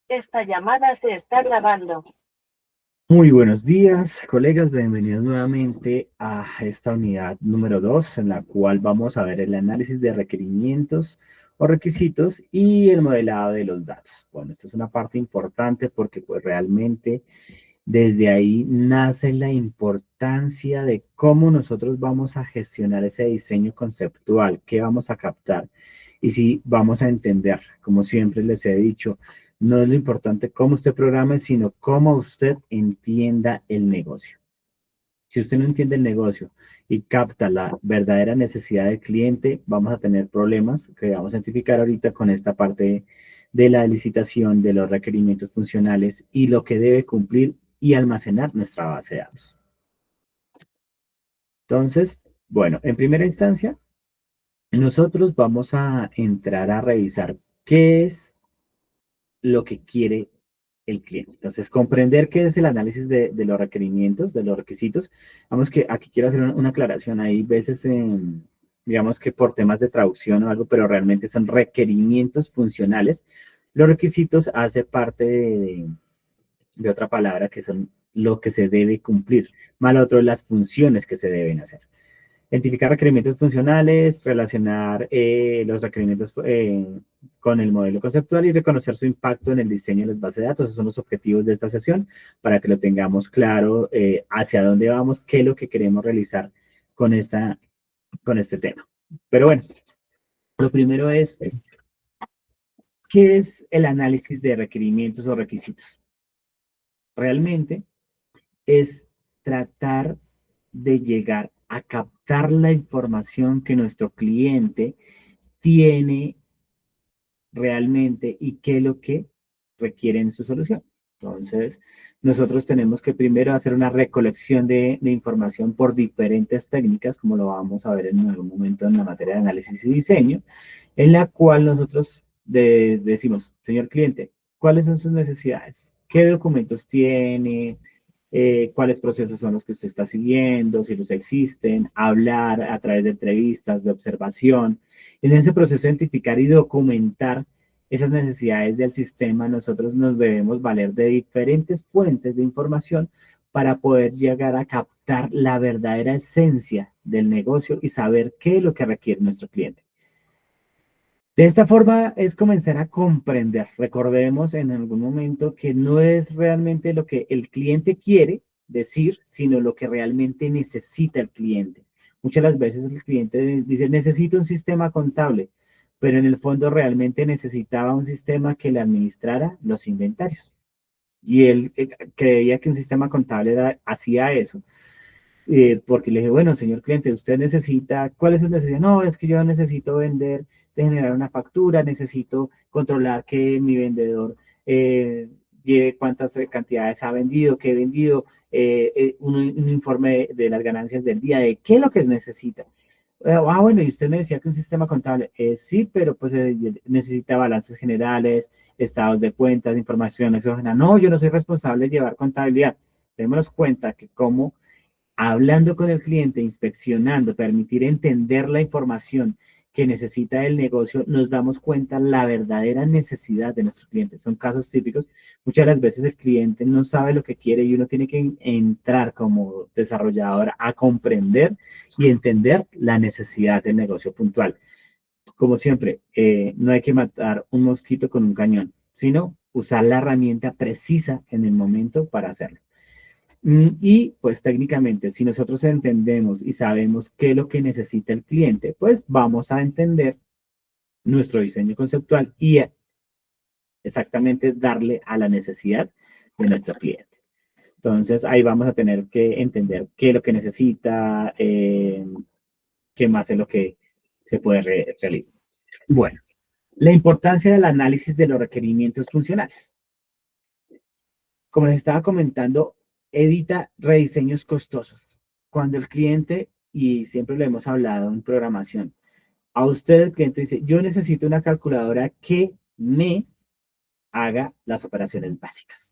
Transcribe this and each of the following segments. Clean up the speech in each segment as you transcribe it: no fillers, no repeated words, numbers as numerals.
Esta llamada se está grabando. Muy buenos días, colegas. Bienvenidos nuevamente a esta unidad número 2, en la cual vamos a ver el análisis de requerimientos o requisitos y el modelado de los datos. Bueno, esto es una parte importante porque pues realmente desde ahí nace la importancia de cómo nosotros vamos a gestionar ese diseño conceptual, qué vamos a captar y si vamos a entender, como siempre les he dicho, no es lo importante cómo usted programe, sino cómo usted entienda el negocio. Si usted no entiende el negocio y capta la verdadera necesidad del cliente, vamos a tener problemas que vamos a identificar ahorita con esta parte de la licitación, de los requerimientos funcionales y lo que debe cumplir y almacenar nuestra base de datos. Entonces, bueno, en primera instancia, nosotros vamos a entrar a revisar qué es lo que quiere el cliente. Entonces, comprender qué es el análisis de los requerimientos, de los requisitos. Vamos que aquí quiero hacer una aclaración. Hay veces, digamos que por temas de traducción o algo, pero realmente son requerimientos funcionales. Los requisitos hace parte de otra palabra que son lo que se debe cumplir, más lo otro las funciones que se deben hacer. Identificar requerimientos funcionales, relacionar los requerimientos con el modelo conceptual y reconocer su impacto en el diseño de las bases de datos. Esos son los objetivos de esta sesión para que lo tengamos claro hacia dónde vamos, qué es lo que queremos realizar con, con este tema. Pero bueno, lo primero es, ¿qué es el análisis de requerimientos o requisitos? Realmente es tratar de llegar a captar la información que nuestro cliente tiene realmente y qué es lo que requiere en su solución. Entonces, nosotros tenemos que primero hacer una recolección de información por diferentes técnicas, como lo vamos a ver en algún momento en la materia de análisis y diseño, en la cual nosotros decimos, señor cliente, ¿cuáles son sus necesidades? ¿Qué documentos tiene? ¿Cuáles procesos son los que usted está siguiendo? Si los existen, hablar a través de entrevistas, de observación. En ese proceso de identificar y documentar esas necesidades del sistema, nosotros nos debemos valer de diferentes fuentes de información para poder llegar a captar la verdadera esencia del negocio y saber qué es lo que requiere nuestro cliente. De esta forma es comenzar a comprender. Recordemos en algún momento que no es realmente lo que el cliente quiere decir, sino lo que realmente necesita el cliente. Muchas las veces el cliente dice, necesito un sistema contable, pero en el fondo realmente necesitaba un sistema que le administrara los inventarios. Y él creía que un sistema contable hacía eso. Porque le dije, bueno, señor cliente, usted necesita, ¿cuál es su necesidad? No, es que yo necesito vender, de generar una factura, necesito controlar que mi vendedor lleve cuántas cantidades ha vendido, qué he vendido, un informe de las ganancias del día, de qué es lo que necesita. Bueno, y usted me decía que un sistema contable, sí, pero pues necesita balances generales, estados de cuentas, información exógena. No, yo no soy responsable de llevar contabilidad. Démonos cuenta que como hablando con el cliente, inspeccionando, permitir entender la información que necesita el negocio, nos damos cuenta la verdadera necesidad de nuestro cliente. Son casos típicos. Muchas de las veces el cliente no sabe lo que quiere y uno tiene que entrar como desarrollador a comprender y entender la necesidad del negocio puntual. Como siempre, no hay que matar un mosquito con un cañón, sino usar la herramienta precisa en el momento para hacerlo. Y pues técnicamente, si nosotros entendemos y sabemos qué es lo que necesita el cliente, pues vamos a entender nuestro diseño conceptual y exactamente darle a la necesidad de nuestro cliente. Entonces ahí vamos a tener que entender qué es lo que necesita, qué más es lo que se puede realizar. Bueno, la importancia del análisis de los requerimientos funcionales. Como les estaba comentando, evita rediseños costosos. Cuando el cliente, y siempre lo hemos hablado en programación, a usted el cliente dice, yo necesito una calculadora que me haga las operaciones básicas.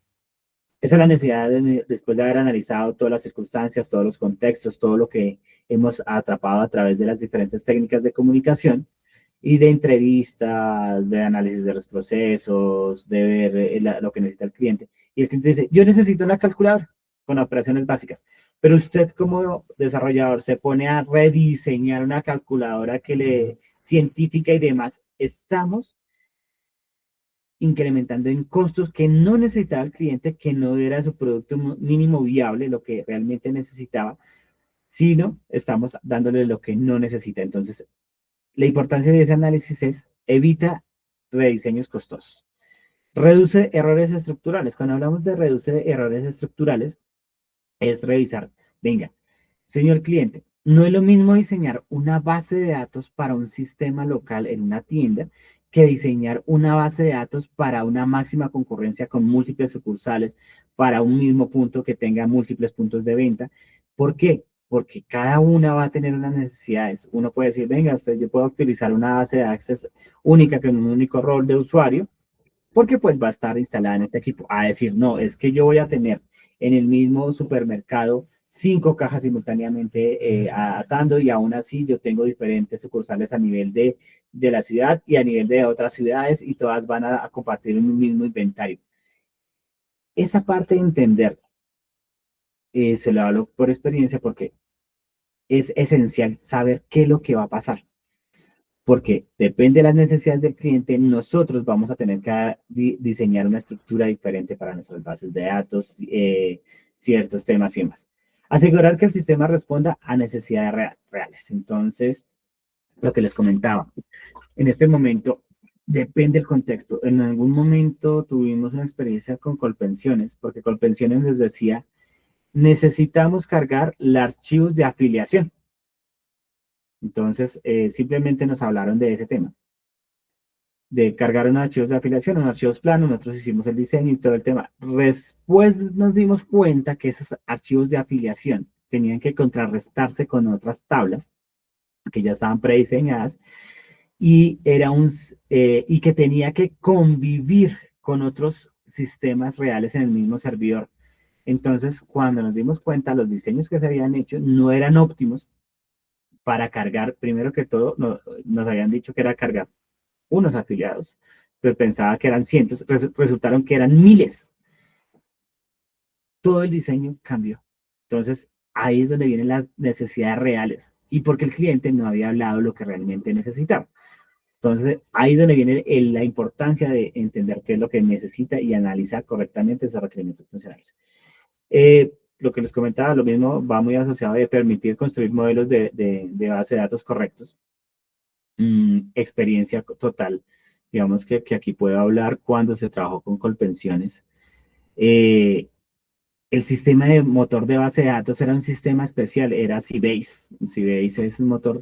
Esa es la necesidad después de haber analizado todas las circunstancias, todos los contextos, todo lo que hemos atrapado a través de las diferentes técnicas de comunicación. y de entrevistas, de análisis de los procesos, de ver lo que necesita el cliente. Y el cliente dice, yo necesito una calculadora con operaciones básicas, pero usted como desarrollador se pone a rediseñar una calculadora que le científica y demás. Estamos incrementando en costos que no necesitaba el cliente, que no era su producto mínimo viable, lo que realmente necesitaba, sino estamos dándole lo que no necesita. Entonces, la importancia de ese análisis es evita rediseños costosos. Reduce errores estructurales. Cuando hablamos de reducir errores estructurales, es revisar, venga, señor cliente, no es lo mismo diseñar una base de datos para un sistema local en una tienda que diseñar una base de datos para una máxima concurrencia con múltiples sucursales para un mismo punto que tenga múltiples puntos de venta. ¿Por qué? Porque cada una va a tener unas necesidades. Uno puede decir, venga, usted, yo puedo utilizar una base de datos única con un único rol de usuario, porque pues va a estar instalada en este equipo. A decir, no, es que yo voy a tener en el mismo supermercado 5 cajas simultáneamente atando y aún así yo tengo diferentes sucursales a nivel de la ciudad y a nivel de otras ciudades y todas van a compartir un mismo inventario. Esa parte de entender, se lo hablo por experiencia porque es esencial saber qué es lo que va a pasar. Porque depende de las necesidades del cliente, nosotros vamos a tener que diseñar una estructura diferente para nuestras bases de datos, ciertos temas y demás. Asegurar que el sistema responda a necesidades reales. Entonces, lo que les comentaba, en este momento depende del contexto. En algún momento tuvimos una experiencia con Colpensiones, porque Colpensiones les decía, necesitamos cargar los archivos de afiliación. Entonces, simplemente nos hablaron de ese tema, de cargar unos archivos de afiliación, unos archivos planos, nosotros hicimos el diseño y todo el tema. Después nos dimos cuenta que esos archivos de afiliación tenían que contrarrestarse con otras tablas que ya estaban prediseñadas y, y que tenía que convivir con otros sistemas reales en el mismo servidor. Entonces, cuando nos dimos cuenta, los diseños que se habían hecho no eran óptimos para cargar, primero que todo, nos habían dicho que era cargar unos afiliados, pero pensaba que eran cientos, resultaron que eran miles. Todo el diseño cambió. Entonces, ahí es donde vienen las necesidades reales y porque el cliente no había hablado lo que realmente necesitaba. Entonces, ahí es donde viene la importancia de entender qué es lo que necesita y analizar correctamente esos requerimientos funcionales. Lo que les comentaba, lo mismo va muy asociado de permitir construir modelos de base de datos correctos. Experiencia total. Digamos que aquí puedo hablar cuando se trabajó con Colpensiones. El sistema de motor de base de datos era un sistema especial, era Sybase. Sybase es un motor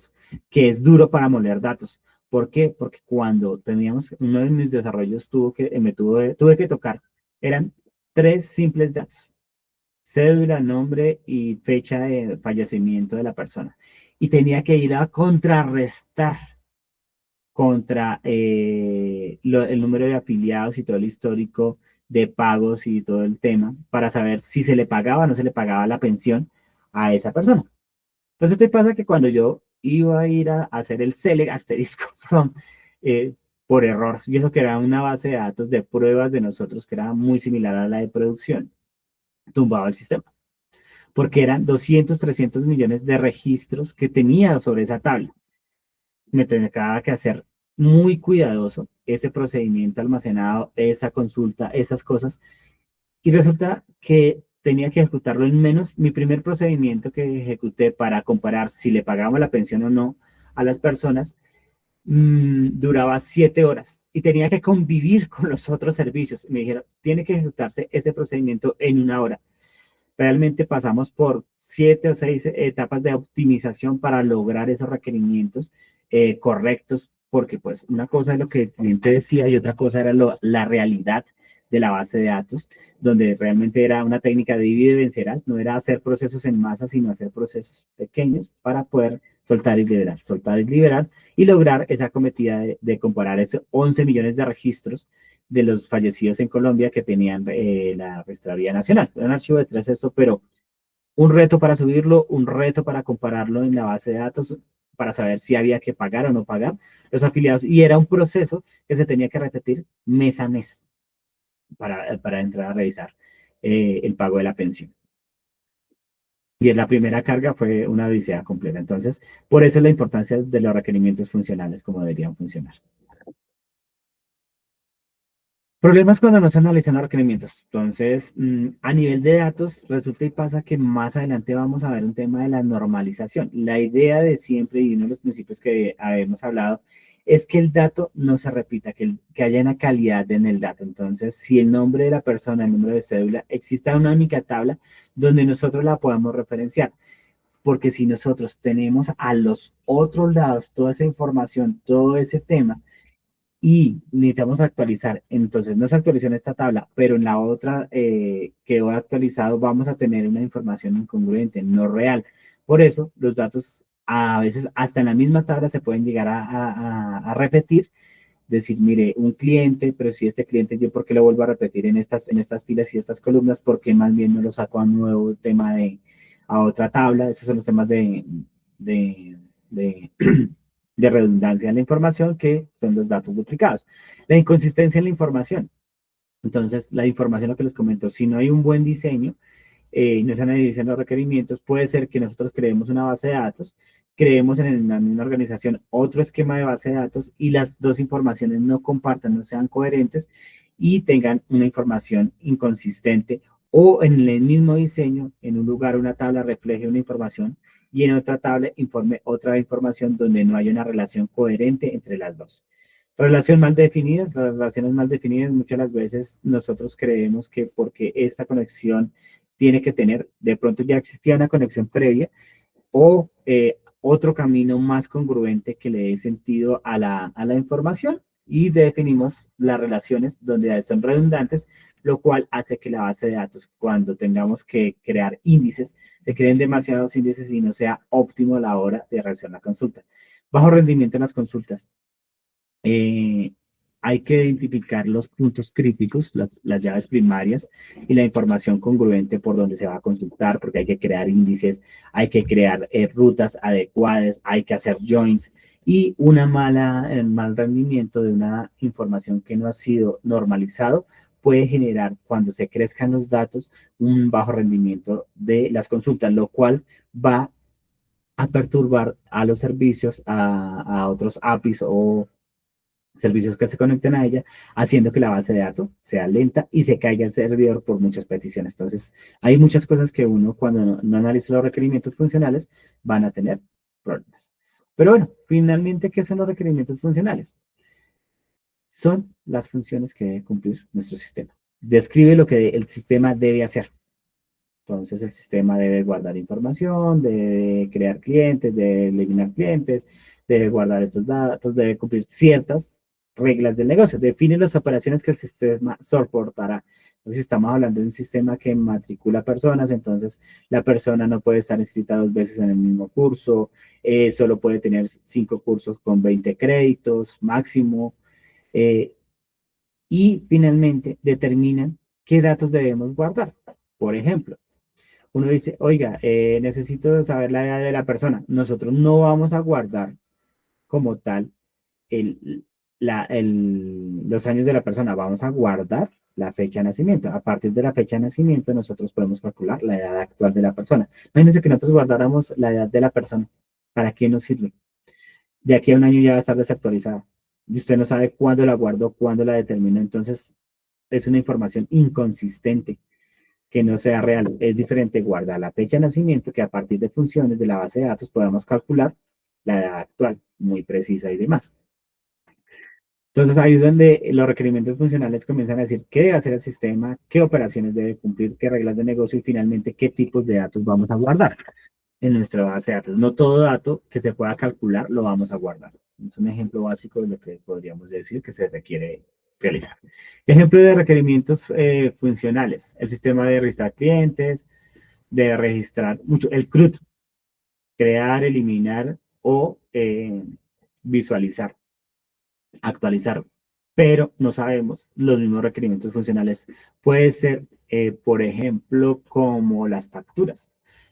que es duro para moler datos. ¿Por qué? Porque cuando teníamos, uno de mis desarrollos tuve que tocar, eran 3 simples datos: cédula, nombre y fecha de fallecimiento de la persona. Y tenía que ir a contrarrestar contra el número de afiliados y todo el histórico de pagos y todo el tema para saber si se le pagaba o no se le pagaba la pensión a esa persona. Entonces te pasa que cuando yo iba a ir a hacer el select asterisco, perdón, por error, y eso que era una base de datos de pruebas de nosotros que era muy similar a la de producción, tumbaba el sistema, porque eran 200, 300 millones de registros que tenía sobre esa tabla. Me tenía que hacer muy cuidadoso ese procedimiento almacenado, esa consulta, esas cosas. Y resulta que tenía que ejecutarlo en menos. Mi primer procedimiento que ejecuté para comparar si le pagamos la pensión o no a las personas duraba 7 horas y tenía que convivir con los otros servicios. Me dijeron, tiene que ejecutarse ese procedimiento en 1 hora. Realmente pasamos por 7 o 6 etapas de optimización para lograr esos requerimientos correctos, porque pues una cosa es lo que el cliente decía y otra cosa era la realidad de la base de datos, donde realmente era una técnica de divide y vencerás, no era hacer procesos en masa, sino hacer procesos pequeños para poder soltar y liberar y lograr esa cometida de comparar esos 11 millones de registros de los fallecidos en Colombia que tenían la Registraduría Nacional. Era un archivo de 3 esto, pero un reto para subirlo, un reto para compararlo en la base de datos, para saber si había que pagar o no pagar los afiliados. Y era un proceso que se tenía que repetir mes a mes para entrar a revisar el pago de la pensión. Y en la primera carga fue una odisea completa. Entonces, por eso es la importancia de los requerimientos funcionales, como deberían funcionar. Problemas cuando no se analizan los requerimientos. Entonces, a nivel de datos, resulta y pasa que más adelante vamos a ver un tema de la normalización. La idea de siempre, y uno de los principios que habíamos hablado, es que el dato no se repita, que haya una calidad en el dato. Entonces, si el nombre de la persona, el número de cédula, exista una única tabla donde nosotros la podamos referenciar. Porque si nosotros tenemos a los otros lados toda esa información, todo ese tema, y necesitamos actualizar, entonces no se actualizó en esta tabla, pero en la otra quedó actualizado, vamos a tener una información incongruente, no real. Por eso los datos a veces hasta en la misma tabla se pueden llegar a repetir, decir, mire, un cliente, pero si este cliente, yo por qué lo vuelvo a repetir en estas filas y estas columnas, porque más bien no lo saco a un nuevo tema a otra tabla. Esos son los temas de, de de redundancia en la información, que son los datos duplicados. La inconsistencia en la información. Entonces, la información, lo que les comento, si no hay un buen diseño, no se analizan los requerimientos, puede ser que nosotros creemos una base de datos, creemos en la misma organización otro esquema de base de datos y las dos informaciones no compartan, no sean coherentes y tengan una información inconsistente, o en el mismo diseño, en un lugar una tabla refleje una información y en otra tabla informe otra información donde no hay una relación coherente entre las dos. Relación mal definidas, las relaciones mal definidas muchas de las veces nosotros creemos que porque esta conexión tiene que tener, de pronto ya existía una conexión previa o otro camino más congruente que le dé sentido a la información, y definimos las relaciones donde son redundantes, lo cual hace que la base de datos, cuando tengamos que crear índices, se creen demasiados índices y no sea óptimo a la hora de realizar la consulta. Bajo rendimiento en las consultas. Eh, Hay que identificar los puntos críticos, las llaves primarias y la información congruente por donde se va a consultar, porque hay que crear índices, hay que crear rutas adecuadas, hay que hacer joins, y mal rendimiento de una información que no ha sido normalizado puede generar, cuando se crezcan los datos, un bajo rendimiento de las consultas, lo cual va a perturbar a los servicios, a otros APIs o servicios que se conecten a ella, haciendo que la base de datos sea lenta y se caiga el servidor por muchas peticiones. Entonces, hay muchas cosas que uno, cuando no analiza los requerimientos funcionales, van a tener problemas. Pero bueno, finalmente, ¿qué son los requerimientos funcionales? Son las funciones que debe cumplir nuestro sistema. Describe lo que el sistema debe hacer. Entonces, el sistema debe guardar información, debe crear clientes, debe eliminar clientes, debe guardar estos datos, debe cumplir ciertas reglas del negocio. Define las operaciones que el sistema soportará. Entonces, si estamos hablando de un sistema que matricula personas, entonces la persona no puede estar inscrita 2 veces en el mismo curso, solo puede tener 5 cursos con 20 créditos máximo. eh, y finalmente, determinan qué datos debemos guardar. Por ejemplo, uno dice, oiga, necesito saber la edad de la persona. Nosotros no vamos a guardar como tal el, los años de la persona, vamos a guardar la fecha de nacimiento. A partir de la fecha de nacimiento, nosotros podemos calcular la edad actual de la persona. Imagínense que nosotros guardáramos la edad de la persona. ¿Para qué nos sirve? De aquí a un año ya va a estar desactualizada. Y usted no sabe cuándo la guardó, cuándo la determinó. Entonces, es una información inconsistente, que no sea real. Es diferente guardar la fecha de nacimiento, que a partir de funciones de la base de datos podemos calcular la edad actual, muy precisa y demás. Entonces ahí es donde los requerimientos funcionales comienzan a decir qué debe hacer el sistema, qué operaciones debe cumplir, qué reglas de negocio y finalmente qué tipos de datos vamos a guardar en nuestra base de datos. No todo dato que se pueda calcular lo vamos a guardar. Es un ejemplo básico de lo que podríamos decir que se requiere realizar. Ejemplo de requerimientos funcionales. El sistema de registrar clientes, de registrar mucho, el CRUD, crear, eliminar o visualizar, actualizar. Pero no sabemos los mismos requerimientos funcionales. Puede ser, por ejemplo, como las facturas.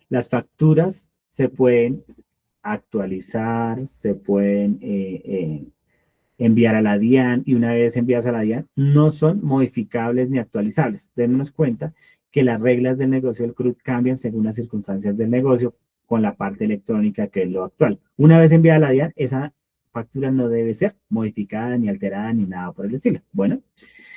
Las facturas se pueden actualizar, se pueden enviar a la DIAN y una vez enviadas a la DIAN no son modificables ni actualizables. Démonos cuenta que las reglas del negocio del CRUD cambian según las circunstancias del negocio con la parte electrónica que es lo actual. Una vez enviada a la DIAN, esa factura no debe ser modificada ni alterada ni nada por el estilo. Bueno,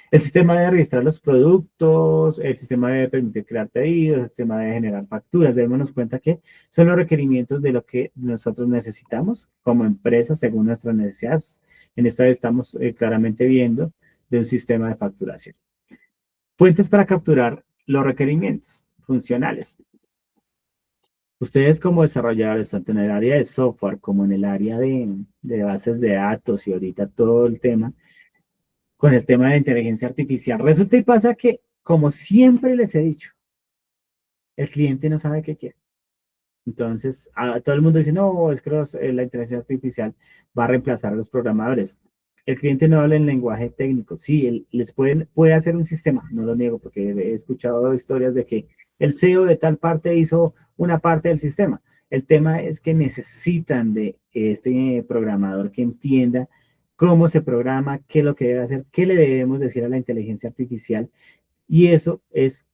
el sistema debe registrar los productos, el sistema debe permitir crear pedidos, el sistema debe generar facturas. Démonos cuenta que son los requerimientos de lo que nosotros necesitamos como empresa según nuestras necesidades. En esta vez estamos claramente viendo de un sistema de facturación. Fuentes para capturar los requerimientos funcionales. Ustedes como desarrolladores, tanto en el área de software como en el área de bases de datos y ahorita todo el tema, con el tema de inteligencia artificial. Resulta y pasa que, como siempre les he dicho, el cliente no sabe qué quiere. Entonces, todo el mundo dice, no, es que la inteligencia artificial va a reemplazar a los programadores. El cliente no habla en lenguaje técnico. Sí, les puede hacer un sistema, no lo niego, porque he escuchado historias de que el CEO de tal parte hizo una parte del sistema. El tema es que necesitan de este programador que entienda cómo se programa, qué es lo que debe hacer, qué le debemos decir a la inteligencia artificial. Y eso es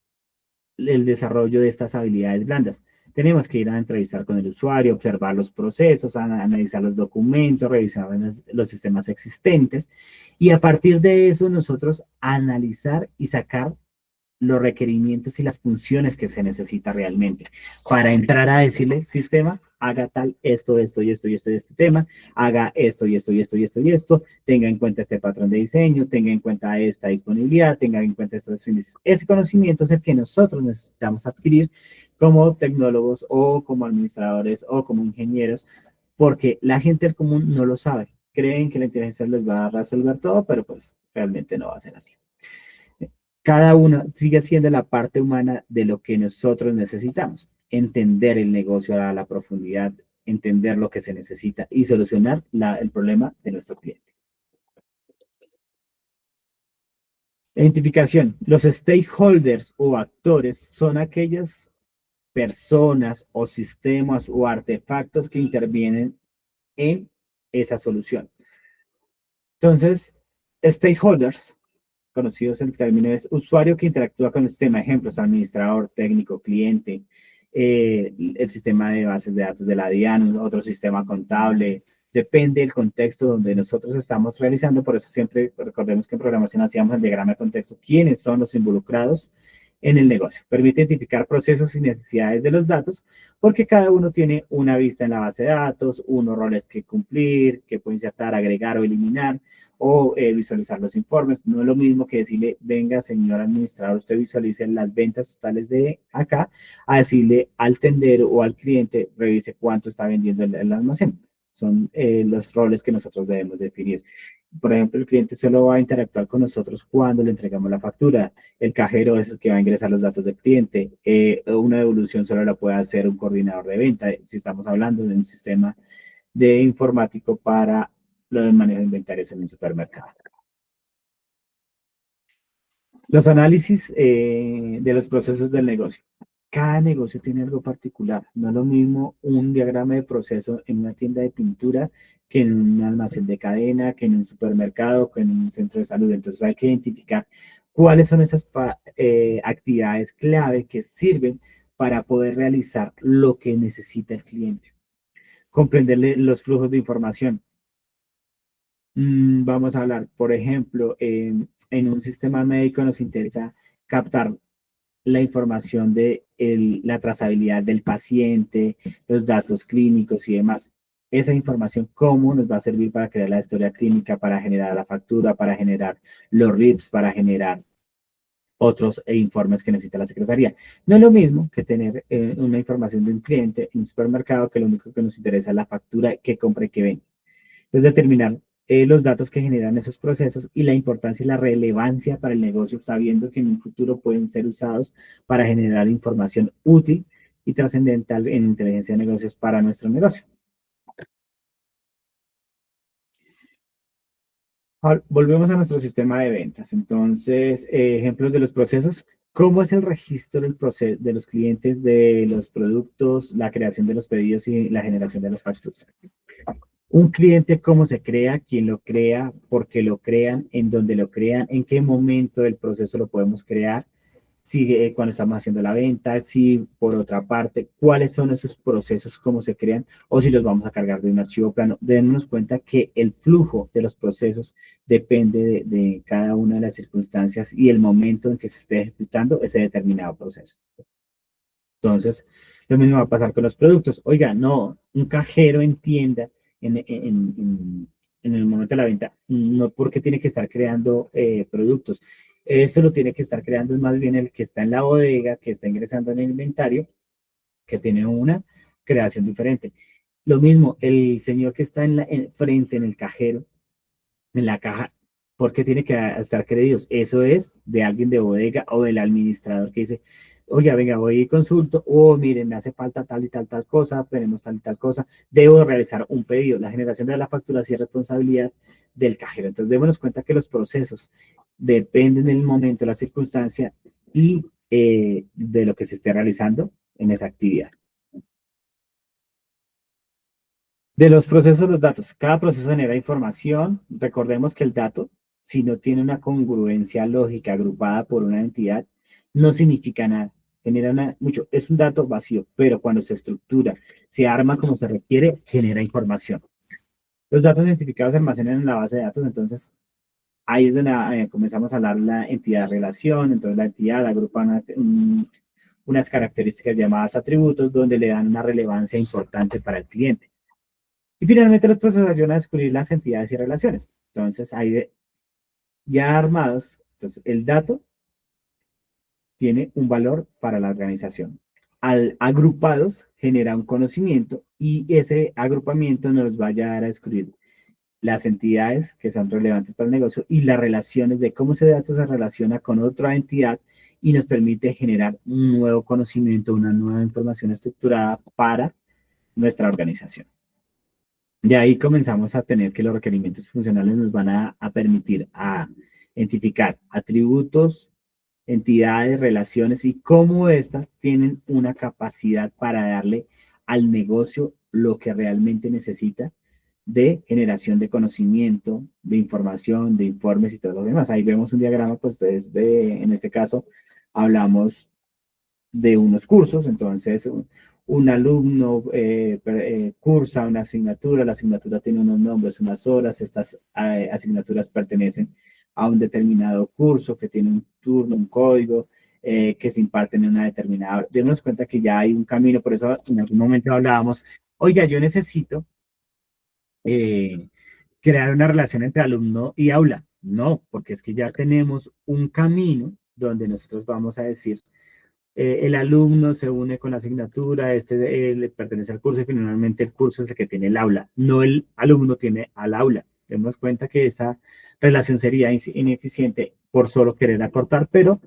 el desarrollo de estas habilidades blandas. Tenemos que ir a entrevistar con el usuario, observar los procesos, analizar los documentos, revisar los sistemas existentes y a partir de eso nosotros analizar y sacar los requerimientos y las funciones que se necesita realmente para entrar a decirle, sistema, haga tal, esto y este tema, haga esto y esto y esto y esto y esto, tenga en cuenta este patrón de diseño, tenga en cuenta esta disponibilidad, tenga en cuenta estos índices. Ese conocimiento es el que nosotros necesitamos adquirir como tecnólogos o como administradores o como ingenieros, porque la gente del común no lo sabe. Creen que la inteligencia les va a resolver todo, pero pues realmente no va a ser así. Cada uno sigue siendo la parte humana de lo que nosotros necesitamos. Entender el negocio a la profundidad, entender lo que se necesita y solucionar el problema de nuestro cliente. Identificación. Los stakeholders o actores son aquellas personas o sistemas o artefactos que intervienen en esa solución. Entonces, stakeholders conocidos en el término es usuario que interactúa con el sistema, ejemplos, administrador, técnico, cliente, el sistema de bases de datos de la DIAN, otro sistema contable, depende del contexto donde nosotros estamos realizando, por eso siempre recordemos que en programación hacíamos el diagrama de contexto, quiénes son los involucrados en el negocio. Permite identificar procesos y necesidades de los datos, porque cada uno tiene una vista en la base de datos, unos roles que cumplir, que puede insertar, agregar o eliminar, o visualizar los informes. No es lo mismo que decirle, venga, señor administrador, usted visualice las ventas totales de acá, a decirle al tendero o al cliente, revise cuánto está vendiendo el almacén. Son los roles que nosotros debemos definir. Por ejemplo, el cliente solo va a interactuar con nosotros cuando le entregamos la factura. El cajero es el que va a ingresar los datos del cliente. Una devolución solo la puede hacer un coordinador de venta. Si estamos hablando de un sistema de informático para lo del manejo de inventarios en un supermercado. Los análisis de los procesos del negocio. Cada negocio tiene algo particular. No es lo mismo un diagrama de proceso en una tienda de pintura que en un almacén de cadena, que en un supermercado, que en un centro de salud. Entonces hay que identificar cuáles son esas actividades clave que sirven para poder realizar lo que necesita el cliente. Comprenderle los flujos de información. Vamos a hablar, por ejemplo, en un sistema médico nos interesa captar la información de la trazabilidad del paciente, los datos clínicos y demás. Esa información, ¿cómo nos va a servir para crear la historia clínica, para generar la factura, para generar los RIPs, para generar otros informes que necesita la secretaría? No es lo mismo que tener una información de un cliente en un supermercado que lo único que nos interesa es la factura que compra y que vende. Es determinar los datos que generan esos procesos y la importancia y la relevancia para el negocio, sabiendo que en un futuro pueden ser usados para generar información útil y trascendental en inteligencia de negocios para nuestro negocio. Ahora, volvemos a nuestro sistema de ventas. Entonces, ejemplos de los procesos. ¿Cómo es el registro del proceso de los clientes, de los productos, la creación de los pedidos y la generación de las facturas? Un cliente, ¿cómo se crea? ¿Quién lo crea? ¿Por qué lo crean? ¿En dónde lo crean? ¿En qué momento del proceso lo podemos crear? Si cuando estamos haciendo la venta, si por otra parte, cuáles son esos procesos, cómo se crean, o si los vamos a cargar de un archivo plano. Démonos cuenta que el flujo de los procesos depende de cada una de las circunstancias y el momento en que se esté ejecutando ese determinado proceso. Entonces, lo mismo va a pasar con los productos. Oiga, no, un cajero en tienda, en el momento de la venta, no porque tiene que estar creando productos. Eso lo tiene que estar creando es más bien el que está en la bodega, que está ingresando en el inventario, que tiene una creación diferente. Lo mismo, el señor que está frente en el cajero, en la caja, porque tiene que estar creídos. Eso es de alguien de bodega o del administrador que dice, oye, venga, voy y consulto, o miren, me hace falta tal y tal cosa, tenemos tal y tal cosa, debo realizar un pedido. La generación de la factura sí es responsabilidad del cajero. Entonces, démonos cuenta que los procesos dependen del momento, la circunstancia y de lo que se esté realizando en esa actividad. De los procesos, los datos. Cada proceso genera información. Recordemos que el dato, si no tiene una congruencia lógica agrupada por una entidad, no significa nada. Genera mucho. Es un dato vacío, pero cuando se estructura, se arma como se requiere, genera información. Los datos identificados se almacenan en la base de datos, entonces ahí es donde comenzamos a hablar la entidad de relación. Entonces la entidad agrupa unas características llamadas atributos donde le dan una relevancia importante para el cliente. Y finalmente los procesos ayudan a descubrir las entidades y relaciones. Entonces, ahí ya armados, entonces el dato tiene un valor para la organización. Al agrupados genera un conocimiento y ese agrupamiento nos va a ayudar a descubrir las entidades que son relevantes para el negocio y las relaciones de cómo ese dato se relaciona con otra entidad y nos permite generar un nuevo conocimiento, una nueva información estructurada para nuestra organización. De ahí comenzamos a tener que los requerimientos funcionales nos van a permitir a identificar atributos, entidades, relaciones y cómo estas tienen una capacidad para darle al negocio lo que realmente necesita de generación de conocimiento, de información, de informes y todo lo demás. Ahí vemos un diagrama, pues en este caso hablamos de unos cursos, entonces un alumno cursa una asignatura, la asignatura tiene unos nombres, unas horas, estas asignaturas pertenecen a un determinado curso que tiene un turno, un código, que se imparte en una determinada hora. Démonos cuenta que ya hay un camino, por eso en algún momento hablábamos, oiga, yo necesito eh, crear una relación entre alumno y aula. No, porque es que ya tenemos un camino donde nosotros vamos a decir, el alumno se une con la asignatura, le pertenece al curso y finalmente el curso es el que tiene el aula, no el alumno tiene al aula. Tenemos cuenta que esta relación sería ineficiente por solo querer acortar, pero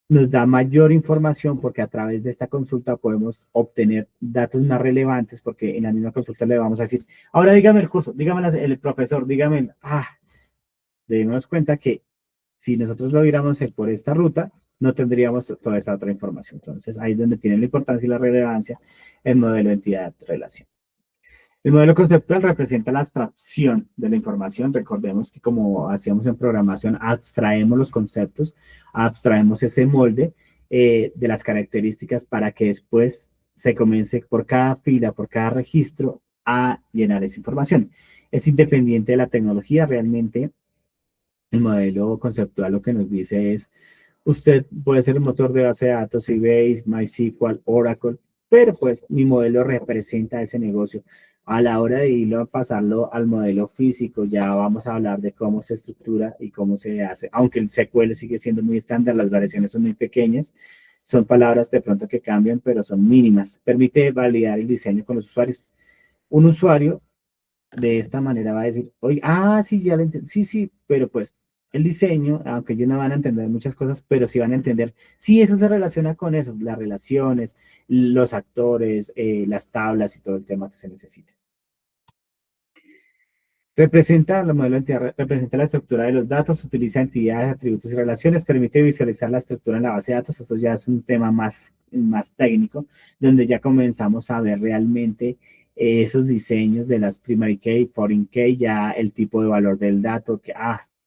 nos da mayor información porque a través de esta consulta podemos obtener datos más relevantes porque en la misma consulta le vamos a decir, ahora dígame el curso, dígame el profesor, dígame, debemos cuenta que si nosotros lo hubiéramos hecho por esta ruta, no tendríamos toda esta otra información. Entonces, ahí es donde tiene la importancia y la relevancia el modelo de entidad-relación. El modelo conceptual representa la abstracción de la información. Recordemos que como hacíamos en programación, abstraemos los conceptos, abstraemos ese molde de las características para que después se comience por cada fila, por cada registro a llenar esa información. Es independiente de la tecnología, realmente el modelo conceptual lo que nos dice es, usted puede ser el motor de base de datos, Sybase, MySQL, Oracle, pero pues mi modelo representa ese negocio. A la hora de irlo a pasarlo al modelo físico, ya vamos a hablar de cómo se estructura y cómo se hace. Aunque el SQL sigue siendo muy estándar, las variaciones son muy pequeñas, son palabras de pronto que cambian, pero son mínimas. Permite validar el diseño con los usuarios. Un usuario de esta manera va a decir, oye, sí, ya lo entiendo, sí, sí, pero pues el diseño, aunque ellos no van a entender muchas cosas, pero sí van a entender, sí, eso se relaciona con eso, las relaciones, los actores, las tablas y todo el tema que se necesita. Representa, la modelo de entidad representa la estructura de los datos, utiliza entidades, atributos y relaciones, permite visualizar la estructura en la base de datos. Esto ya es un tema más técnico, donde ya comenzamos a ver realmente esos diseños de las primary key, foreign key, ya el tipo de valor del dato, que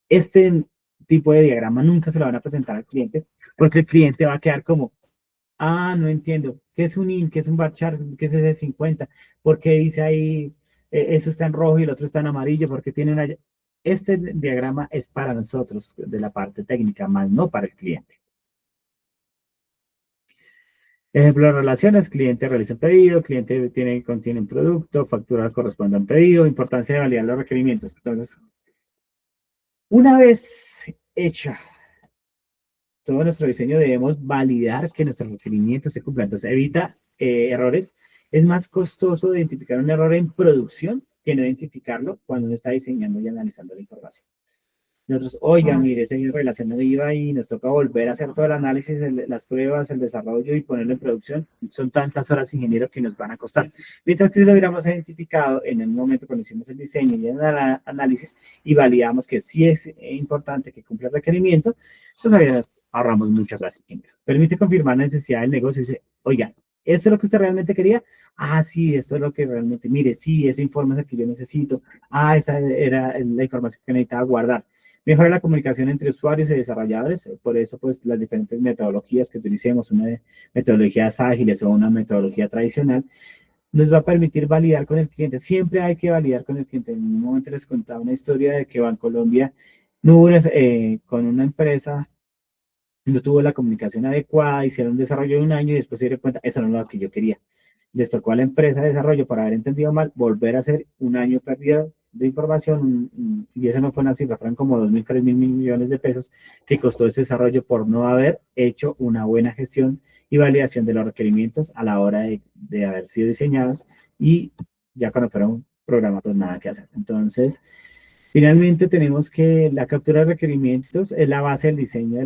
este tipo de diagrama nunca se lo van a presentar al cliente, porque el cliente va a quedar como, no entiendo, ¿qué es un IN? ¿Qué es un bar chart? ¿Qué es ese 50? ¿Por qué dice ahí eso está en rojo y el otro está en amarillo? ¿Por qué tienen allá? Este diagrama es para nosotros de la parte técnica, más no para el cliente. Ejemplo de relaciones, cliente realiza un pedido, cliente contiene un producto, factura corresponde a un pedido, importancia de validar los requerimientos. Entonces, una vez hecha todo nuestro diseño, debemos validar que nuestros requerimientos se cumplan. Entonces, evita errores. Es más costoso identificar un error en producción que no identificarlo cuando uno está diseñando y analizando la información. Nosotros, oiga, mire, esa relación no iba y nos toca volver a hacer todo el análisis, las pruebas, el desarrollo y ponerlo en producción. Son tantas horas, ingeniero, que nos van a costar. Mientras que si lo hubiéramos identificado en el momento cuando hicimos el diseño y el análisis y validamos que sí es importante que cumpla el requerimiento, pues ahorramos muchas horas. Permite confirmar la necesidad del negocio y dice, oiga, ¿esto es lo que usted realmente quería? Sí, esto es lo que realmente, mire, sí, ese informe es el que yo necesito. Esa era la información que necesitaba guardar. Mejora la comunicación entre usuarios y desarrolladores, por eso pues las diferentes metodologías que utilicemos, una de metodologías ágiles o una metodología tradicional, nos va a permitir validar con el cliente. Siempre hay que validar con el cliente. En un momento les contaba una historia de que Bancolombia no hubo con una empresa, no tuvo la comunicación adecuada, hicieron un desarrollo de un año y después se dieron cuenta, eso no es lo que yo quería. Les tocó a la empresa de desarrollo, por haber entendido mal, volver a hacer un año perdido de información, y eso no fue una cifra, fueron como 2.000, 3.000 millones de pesos que costó ese desarrollo por no haber hecho una buena gestión y validación de los requerimientos a la hora de haber sido diseñados, y ya cuando fueron programados, pues nada que hacer. Entonces, finalmente tenemos que la captura de requerimientos es la base del diseño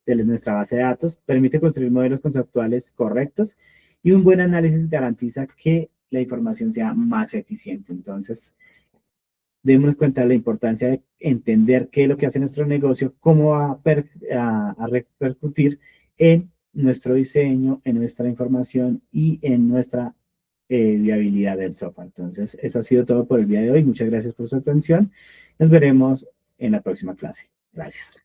de nuestra base de datos, permite construir modelos conceptuales correctos y un buen análisis garantiza que la información sea más eficiente. Entonces, demos cuenta de la importancia de entender qué es lo que hace nuestro negocio, cómo va a repercutir en nuestro diseño, en nuestra información y en nuestra viabilidad del software. Entonces, eso ha sido todo por el día de hoy. Muchas gracias por su atención. Nos veremos en la próxima clase. Gracias.